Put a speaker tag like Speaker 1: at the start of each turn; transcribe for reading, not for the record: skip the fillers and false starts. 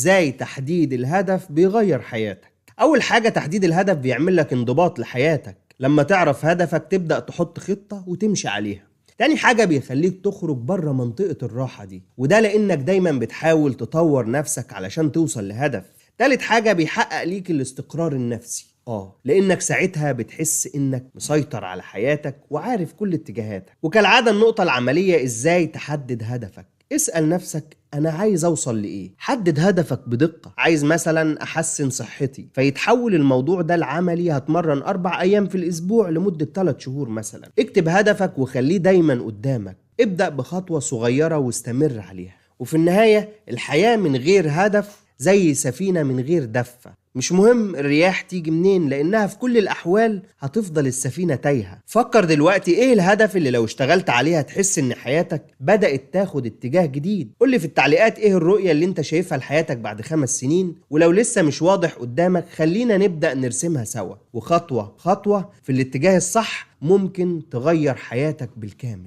Speaker 1: ازاي تحديد الهدف بيغير حياتك. اول حاجة تحديد الهدف بيعمل لك انضباط لحياتك. لما تعرف هدفك تبدأ تحط خطة وتمشي عليها. تاني حاجة بيخليك تخرج بره منطقة الراحة دي، وده لانك دايما بتحاول تطور نفسك علشان توصل لهدف. تالت حاجة بيحقق ليك الاستقرار النفسي، لانك ساعتها بتحس انك مسيطر على حياتك وعارف كل اتجاهاتك. وكالعادة النقطة العملية ازاي تحدد هدفك. اسأل نفسك أنا عايز أوصل لإيه؟ حدد هدفك بدقة. عايز مثلا أحسن صحتي، فيتحول الموضوع ده لعملي هتمرن 4 أيام في الأسبوع لمدة 3 شهور مثلا. اكتب هدفك وخليه دايما قدامك. ابدأ بخطوة صغيرة واستمر عليها. وفي النهاية الحياة من غير هدف زي سفينة من غير دفة. مش مهم الرياح تيجي منين، لأنها في كل الأحوال هتفضل السفينة تايهة. فكر دلوقتي إيه الهدف اللي لو اشتغلت عليها تحس إن حياتك بدأت تاخد اتجاه جديد. قولي في التعليقات إيه الرؤية اللي أنت شايفها لحياتك بعد 5 سنين، ولو لسه مش واضح قدامك خلينا نبدأ نرسمها سوا، وخطوة خطوة في الاتجاه الصح ممكن تغير حياتك بالكامل.